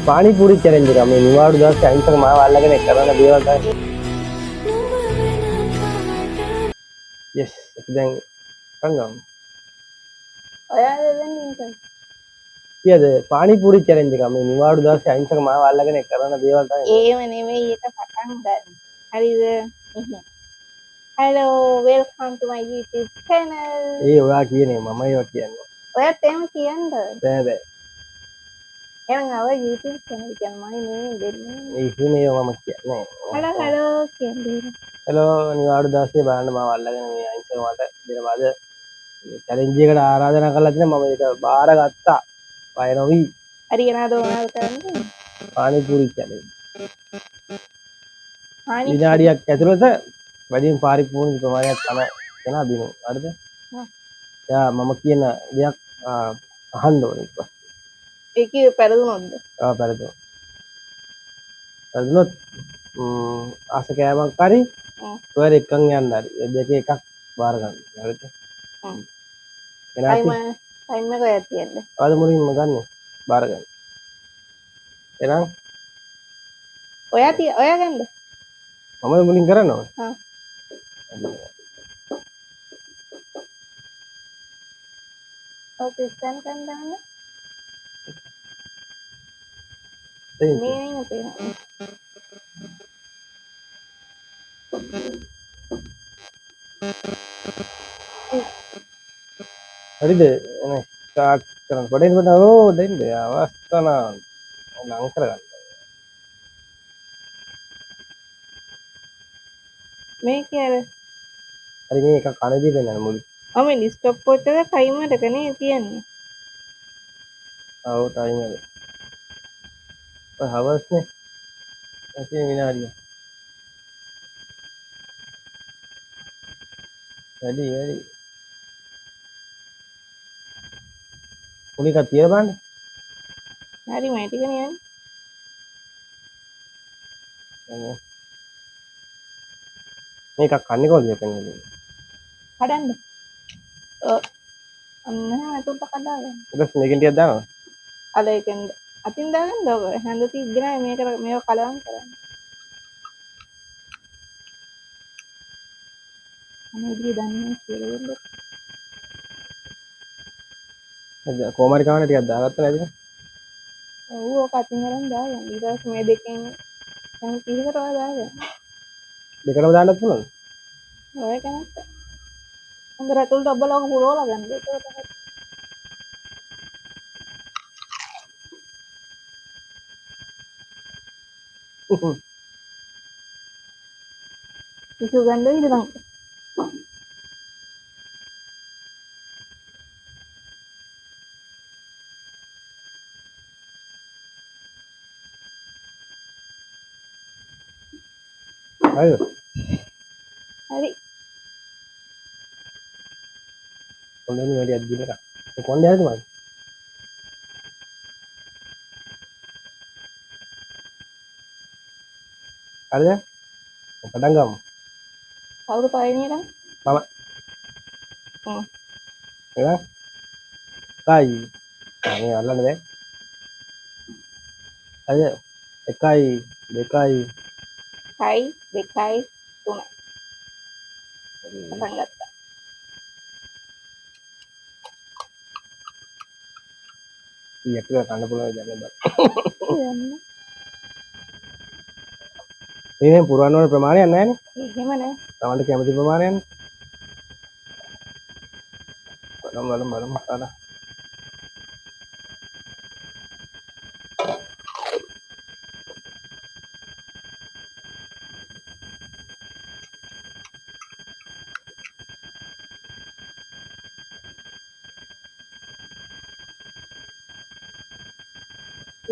පානිපුරි challenge එක මේ නිවාඩු දවසේ අහිංසක මාව අල්ලගෙන කරන දේවල් තමයි. yes අපි දැන් ගමු. ඔයාලා දැන් ඉන්ටර්. කියද පානිපුරි චැලෙන්ජ් එක මේ නිවාඩු දවසේ අහිංසක මාව අල්ලගෙන කරන දේවල් තමයි. ඒව නෙමෙයි එක පටන් ගන්න. හරිද? hello welcome to my YouTube channel. ඒ ඔයා කියන්නේ මම ඒවා කියන්නේ. ඔයත් එහෙම කියන්න. බෑ. එහෙනම් අව YouTube channel කියන මම නෙමෙයි දෙන්නේ. ඒ හිමේ මම කියන්නේ. hello කියන්නේ. hello නිවාඩු දවසේ බලන්න මාව අල්ලගෙන මේ අහිංසක මට දෙනවාද චැලෙන්ජ් එකට ආරාධනා කරලා තියෙනවා මම ඒක බාරගත්තා. බය නොවි. හරි එනවාද ඔයාලා කරන්නේ? පානිපුරි චැලෙන්ජ්. විනාඩියක් ඇතුළත වැඩිම පාරිපූර්ණ ප්‍රමාණයක් තමයි එනවා දිනු. හරිද? යා මම කියන දෙයක් අහන්න ඕනේ ඉතින්. ඒකේ පෙරදුනොත්ද? පෙරදුනොත්. පෙරදුනොත් ආස කෑමක් හරි ඔයාලා එක්කන් යන්න හරි. ඒ දෙකේ එකක් බාර ගන්න. හරිද? ටයිම් එක ඔයා තියන්නේ. ආද මුලින්ම ගන්න. බාර ගන්න. එහෙනම් ඔයා ගන්නද? මම මුලින් කරනවා. ඔව් ස්කෑන් කරන්න දාන්න. මේ නේ අපේ. හරිද? එනේ ස්ටාර්ට් කරන්න. පොඩෙන් ඕ දෙන්න අවස්ථාන ලං කරගන්න. මේක අර හරි මේ එක කනදී වෙනන මුලින්. මේ ස්ටොප් වොච් එක ටයිමර් එකනේ තියන්නේ. ඔව් ටයිමර් එක. ඔය හවර්ස් නේ. ඇයි විනාඩිය. වැඩි. මුලික තියලා බලන්න. හරි මම ටික නියන්නේ. මේක කන්නේ කොහොමද පෙන්වන්නේ? කඩන්න. අන්න අතුප්ප කඩාගන්න. ඊට මේකෙන් ටිකක් දානවා. අර එකෙන් අතින් දාගන්න ඔබ හැන්ද තියගෙන මේව කලවම් කරන්න. අනේ දී දන්නේ කියලා දෙන්න. කොමාරි කවන්න ටිකක් දාගත්ත නේද? ඔව් ඔක අතින් අරන් දාගන්න. ඊට පස්සේ මේ දෙකෙන් දැන් කීයකට ඔයා දාගන්න. දෙකම දාන්නත් පුළුවන්ද? ඔය කනත්. හොඳ රතුල් ඩබ්බල ඔක පුරවලා ගන්න. ඒක තමයි. ඉසු ගන්න ඉඳන්. හරිද? හරි. කොණ්ඩේ වැඩි අද්දිනක. කොණ්ඩේ හරිද මම? හරිද? පටන් ගමු. කවුරු පළවෙනියටම? මම. එහෙනම් කයි. මේ අල්ලන්න බෑ. හරිද? 1යි 2යි 6යි 2යි 3යි. පටන් ගත්තා. ඊයක ගන්න පුළුවන් දැන් බලන්න. මේ පුරවන්න ඕන ප්‍රමාණයක් නැහැ නේ. එහෙම නෑ. තමන්ට කැමති ප්‍රමාණයක්. බලමු අර.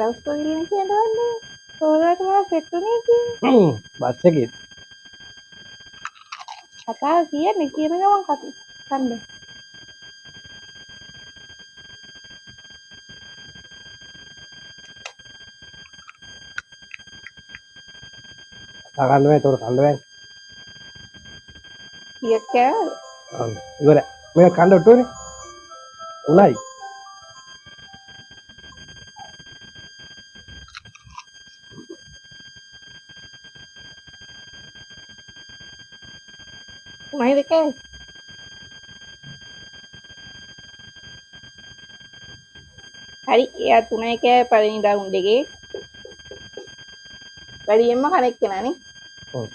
ග්ලව්ස් කොහෙන්ද කියනවන්නේ? ඕකට මම සෙට් උනේ කියන්නේ. බස් එකේ. කතාව කියන්නේ කියන ගමන් කන්නේ. ගන්න බෑ ඒක කන්න බෑ. කීයක් කෑවද? ඉවරයි. මේක කන්න ඔට්ටුනේ. උණයි. උණයි දෙකයි. හරි එයා 3යි කෑ පළවෙනි රවුන්ඩ් එකේ. වැඩියෙන්ම කනෙක් කෙනානේ. ඔව්.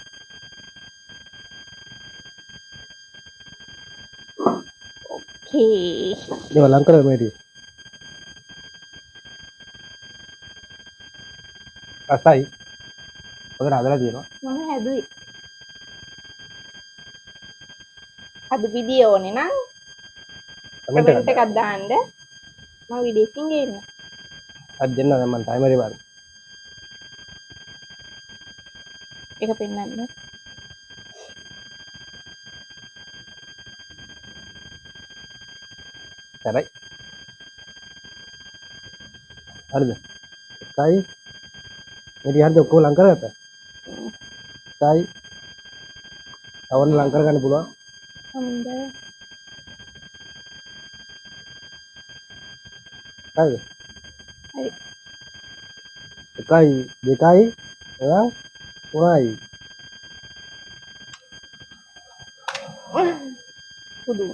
කී. ඒව ලං කරලා මේටි. අසයි. ඔකට හදලා තියෙනවා. මම හැදුවේ. හදු විදිය ඕනේ නම් කමෙන්ට් කමෙන්ට් එකක් දාන්න. මම වීඩියෝ එකකින් ගේන්න. අද දෙන්න දැන් මම ටයිමර් එක බලන්න. ඒක පෙන්නන්න. හරි. හරිද? එකයි. මේටි හරිද ඔක්කොම ලං කරගත්තා? එකයි. තවන්න ලං කරගන්න පුළුවන්. හොඳයි. හරිද? හරි. එකයි දෙකයි තුනයි. පුදුම.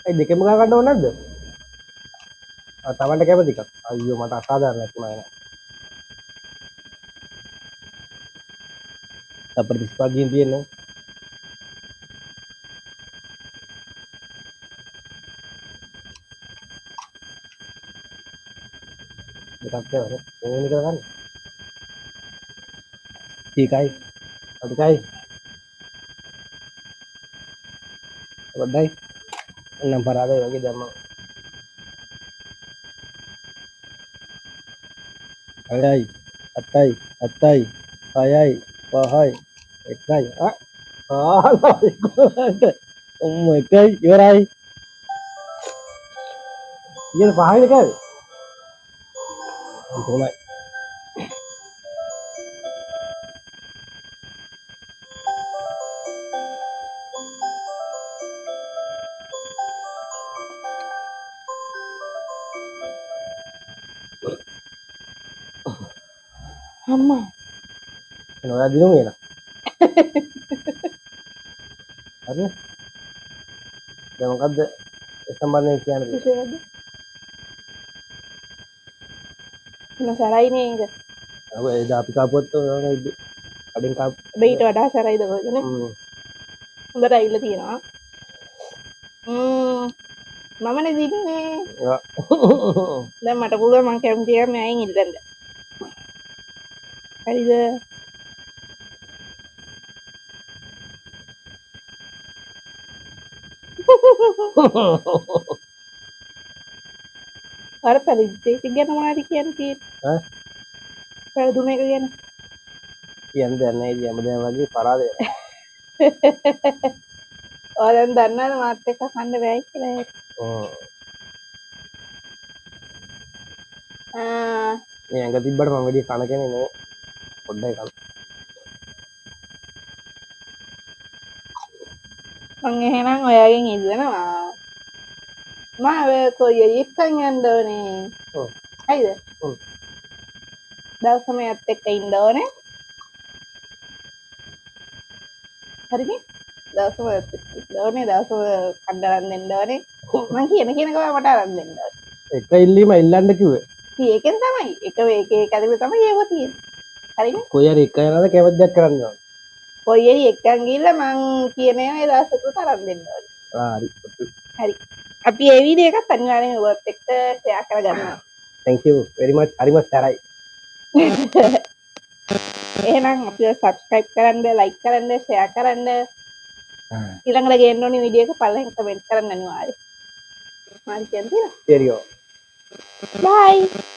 ඒ දෙකම ගා ගන්න ඕනේ නැද්ද? තවන්න කැමති එකක්. අයියෝ මට අසාධාරණයක් වුණා නේද? අපිට 35 ගින් තියෙන්නේ. දෙකක් තියෙනවා. ඕනේ කරගන්න. ටිකයි. අඩකයි. වඩයි. නම් පරාදයි වගේ දැම්මා. අයයි අටයි අටයි පයයි පහයි එකයි එකයි ඉවරයි. ඉතින් පහයි එකයි. තුනයි. අම්මා. එන ඔයා දිනුම එන. හරි. දැන් මොකද්ද ඒ සම්බන්ධයෙන් කියන්නේ? විශේෂද? සරයිනේ ඒක. අව එදා අපි කාපුවත් අඩින් කාපු. ඊට වඩා සරයිද කොහෙදනේ? හොඳට ඇවිල්ලා තියෙනවා. මමනේ දින්නේ. දැන් මට පුළුවන් මං කැමති එකක් මෙයන් ඉල්ලන්න. හරිද? අර පරිද්දේ ගැන මොනවද කියන්නේ? ඈ? පෙරදුන එක ගැන. කියන්න දෙයක් නැහැ ඉතින් හැමදාම වගේ පරාද වෙනවා. ඔයාලන් දන්නවද මාත් එක්ක කන්න බෑයි කියලා? මේ ඇඟ තිබ්බට මම වැඩි කන කෙනෙක් නෙවෙයි. පොඩ්ඩයි කන. මං එහෙනම් ඔයාගෙන් ඉල්ලනවා. මාව කොයි එක්කන් යන්න ඕනේ? ඔව්. හරිද? ඔව්. දවසම යත් එක්ක ඉන්න ඕනේ. හරිනේ? දවසම යත් එක්ක ඉන්න ඕනේ. දවසම කණ්ඩායම් දෙන්න ඕනේ. මං කියන ගම මට අරන් දෙන්න ඕනේ. එක ඉල්ලීම ඉල්ලන්න කිව්වේ. ඒකෙන් තමයි. එක එක ඇතුලේ තමයි ඒව තියෙන්නේ. හරිනේ? කොයි හරි එක යනද කැමති දෙයක් කරන්න ඕන. කොයි හරි එක්කන් ගිහලා මං කියන ඒවා ඒ දවසට අරන් දෙන්න ඕනේ. හරි. හරි. අපි ඒ වීඩියෝ එකත් අනිවාර්යෙන් ඔයත් එක්ක ෂෙයා කරගන්නවා. thank you very much. හරිම සරයි. එහෙනම් අපිව subscribe කරන්න, like කරන්න, share කරන්න. ඊළඟට ගේන්න ඕනේ වීඩියෝ එක පළවෙනි කමෙන්ට් කරන්න අනිවාර්යයෙන්. මාත් කියන්නේ. සරියෝ. Bye.